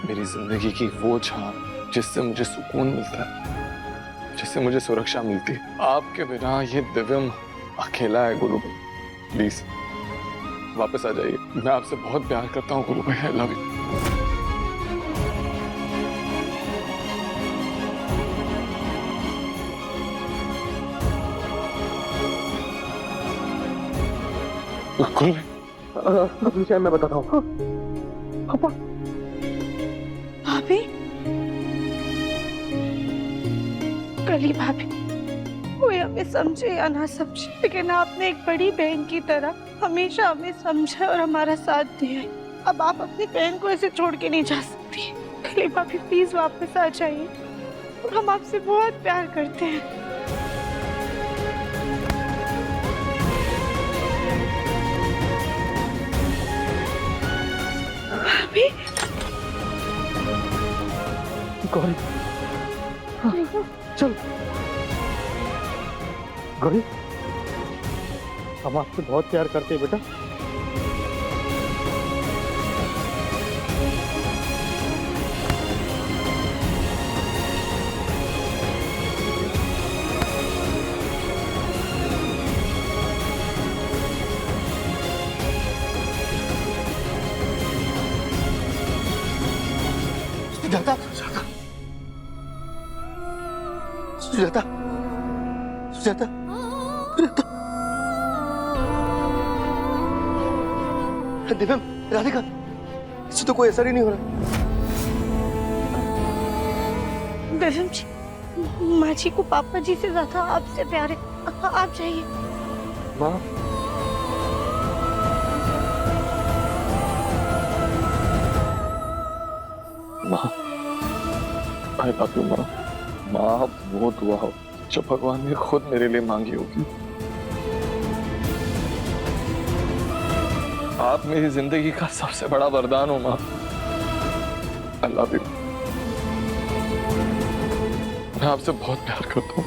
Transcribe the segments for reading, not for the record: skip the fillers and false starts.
मेरी जिंदगी की वो छाप जिससे मुझे सुकून मिलता है, जिससे मुझे सुरक्षा मिलती है। आपके बिना ये दिव्यम अकेला है गुरु भाई। प्लीज वापस आ जाइए। मैं आपसे बहुत प्यार करता हूँ गुरु भाई। I love you. विषय मैं बताता हूँ। पापा भाभी, कली भाभी, कोई हमें समझे या ना समझे, लेकिन आपने एक बड़ी बहन की तरह हमेशा हमें समझा और हमारा साथ दिया है। अब आप अपनी बहन को ऐसे छोड़ के नहीं जा सकती। कली भाभी प्लीज वापस आ जाइए, और हम आपसे बहुत प्यार करते हैं। भाभी, गौरी, चल गौरी, हम आपसे बहुत प्यार करते हैं बेटा। सुजाता, सुजाता, सुजाता, सुजाता, दिव्यम, राधिका, इससे तो कोई असर ही नहीं हो रहा। दिव्यम जी, माँ जी को पापा जी से ज्यादा आपसे प्यार है। आप जाइए। माँ, माँ, आई लव यू माँ। माँ वो दुआ हो जो भगवान ने खुद मेरे लिए मांगी होगी। आप मेरी जिंदगी का सबसे बड़ा वरदान हो माँ। I love you. मैं आपसे बहुत प्यार करता हूँ,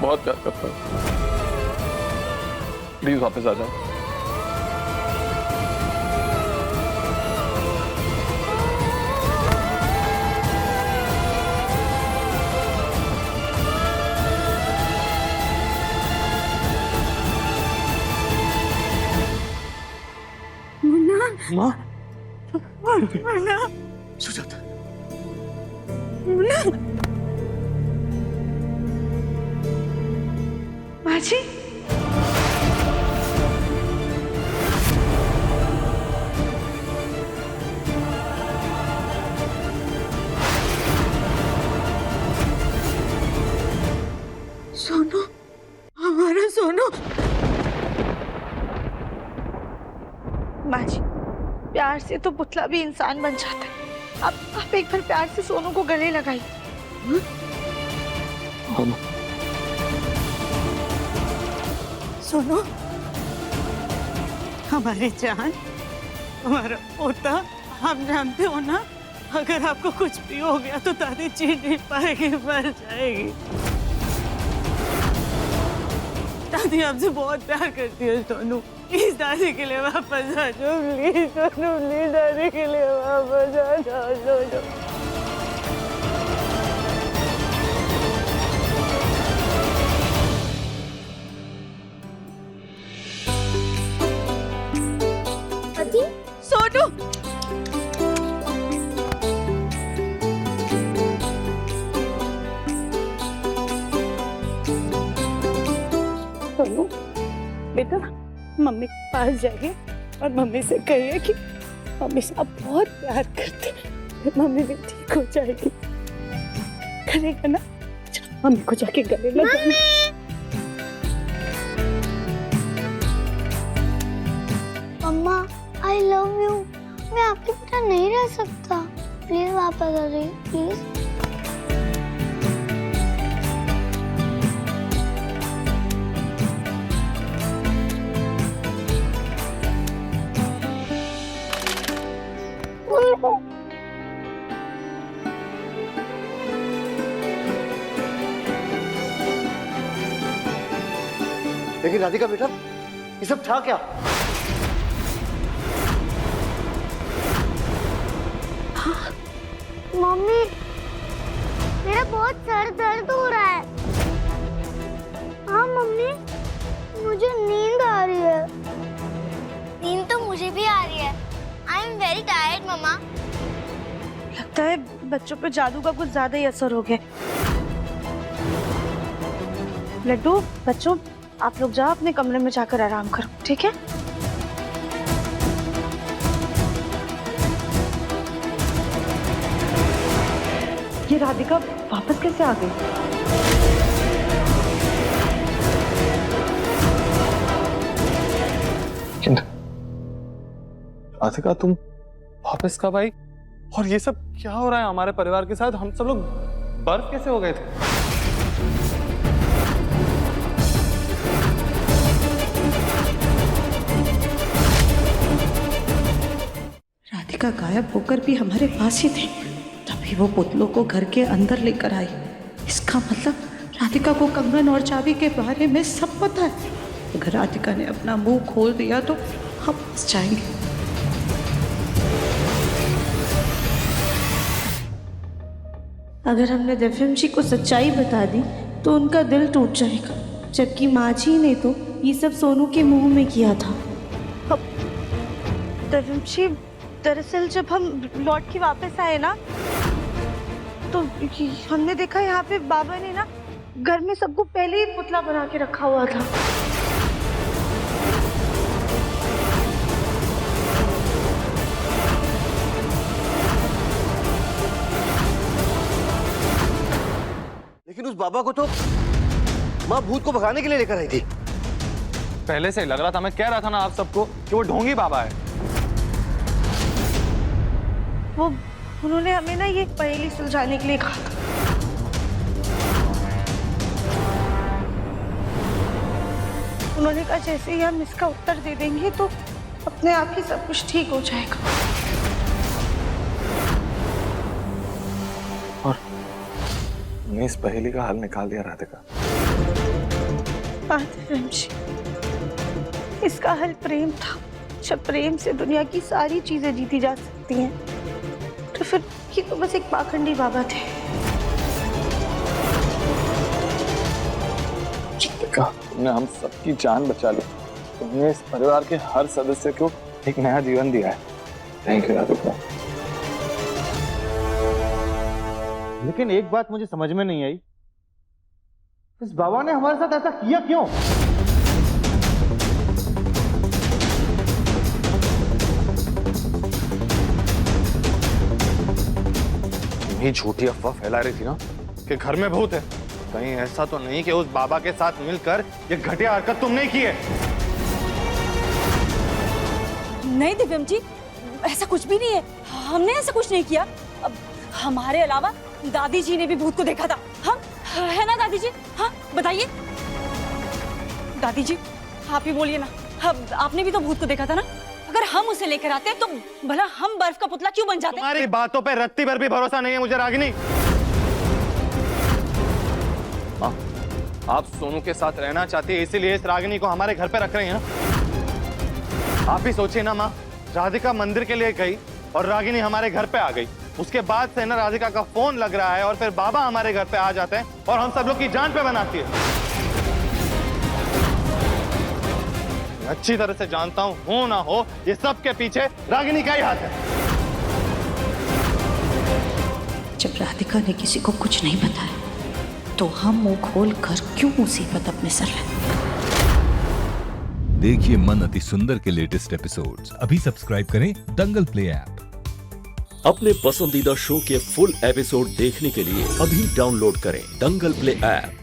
बहुत प्यार करता हूँ। प्लीज वापस आ जाओ। माँ, मुन्ना, सुजाता, मुन्ना, माँ जी, सोनू, हमारा सोनू। माँ जी, प्यार से तो पुतला भी इंसान बन जाता है। आप एक बार प्यार से सोनू को गले लगाइए। सोनू, हमारे जान, हमारा पोता, आप जानते हो ना, अगर आपको कुछ भी हो गया तो दादी जी नहीं पाएगी, मर जाएगी। दादी आपसे बहुत प्यार करती है सोनू। प्लीज दादी के लिए वापस आ जाओ। प्लीज सोनू, प्लीज दादी के लिए वापस आ जाओ सोनू। दादी, सोनू, सोनू बेटा, मम्मी के पास जाइए और मम्मी से कहिए कि मम्मी से आप बहुत प्यार करते हैं। मम्मी भी ठीक हो जाएगी। करेगा ना? मम्मी को जाके गले लगाना। मम्मा, आई लव यू। मैं आपके बिना नहीं रह सकता। प्लीज वापस आ जाइए, प्लीज। लेकिन राधिका बेटा, ये सब था क्या? मम्मी मेरा बहुत सर दर्द हो रहा है। हाँ मम्मी मुझे नींद आ रही है। नींद तो मुझे भी आ रही है। आई एम वेरी टायर्ड मम्मा। लगता है बच्चों पे जादू का कुछ ज्यादा ही असर हो गया। लड्डू, बच्चों आप लोग जाओ अपने कमरे में जाकर आराम करो, ठीक है? ये राधिका वापस कैसे आ गई? राधिका तुम वापस कब आई? और ये सब क्या हो रहा है हमारे परिवार के साथ? हम सब लोग बर्फ कैसे हो गए थे? राधिका गायब होकर भी हमारे पास ही थी, तभी वो पुतलों को घर के अंदर लेकर आई। इसका मतलब राधिका को कंगन और चाबी के बारे में सब पता है। अगर राधिका ने अपना मुंह खोल दिया तो हम फंस जाएंगे। अगर हमने दिव्यम जी को सच्चाई बता दी तो उनका दिल टूट जाएगा, जबकि माँ जी ने तो ये सब सोनू के मुंह में किया था। अब दिव्यम जी, दरअसल जब हम लौट के वापस आए ना तो हमने देखा यहाँ पे बाबा ने ना घर में सबको पहले ही पुतला बना के रखा हुआ था। लेकिन उस बाबा को तो माँ भूत को भगाने के लिए लेकर आई थी। पहले से ही लग रहा था, मैं कह रहा था ना आप सबको कि वो ढोंगी बाबा है। वो उन्होंने हमें ना ये पहेली सुलझाने के लिए कहा था। उन्होंने कहा जैसे ही हम इसका उत्तर दे देंगे तो अपने आप ही सब कुछ ठीक हो जाएगा। और मैं इस पहेली का हल निकाल दिया राधिका। दिव्यम जी, इसका हल प्रेम था। जब प्रेम से दुनिया की सारी चीजें जीती जा सकती हैं, तो फिर ये तो बस एक पाखंडी बाबा थे। तुमने हम सबकी जान बचा ली। तुमने इस परिवार के हर सदस्य को एक नया जीवन दिया है। Thank you Radhika. लेकिन एक बात मुझे समझ में नहीं आई, इस बाबा ने हमारे साथ ऐसा किया क्यों? तुम्ही झूठी अफवाह फैला रही थी ना कि घर में भूत है। कहीं ऐसा तो नहीं कि उस बाबा के साथ मिलकर ये घटिया हरकत तुमने की है? नहीं दिव्यम जी, ऐसा कुछ भी नहीं है। हमने ऐसा कुछ नहीं किया। अब हमारे अलावा दादी जी ने भी भूत को देखा था। हम है ना दादी जी? हाँ बताइए दादी जी, आप ही बोलिए ना। आपने भी तो भूत को देखा था ना। अगर हम उसे लेकर आते तो भला हम बर्फ का पुतला क्यों बन जाते? तुम्हारी बातों पे रत्ती भर भी भरोसा नहीं है मुझे रागिनी। आप सोनू के साथ रहना चाहती है, इसीलिए इस रागिनी को हमारे घर पे रख रहे हैं ना। आप ही सोचिए ना माँ, राधिका मंदिर के लिए गई और रागिनी हमारे घर पे आ गई। उसके बाद से ना राधिका का फोन लग रहा है और फिर बाबा हमारे घर पे आ जाते हैं और हम सब लोग की जान पे बनाती है। मैं अच्छी तरह से जानता हूँ, हो ना हो, ये सब के पीछे रागिनी का ही हाथ है। जब राधिका ने किसी को कुछ नहीं बताया तो हम मुंह खोल कर क्यों मुसीबत अपने सर लें? देखिए मन अति सुंदर के लेटेस्ट एपिसोड्स अभी सब्सक्राइब करें दंगल प्ले ऐप। अपने पसंदीदा शो के फुल एपिसोड देखने के लिए अभी डाउनलोड करें दंगल प्ले ऐप।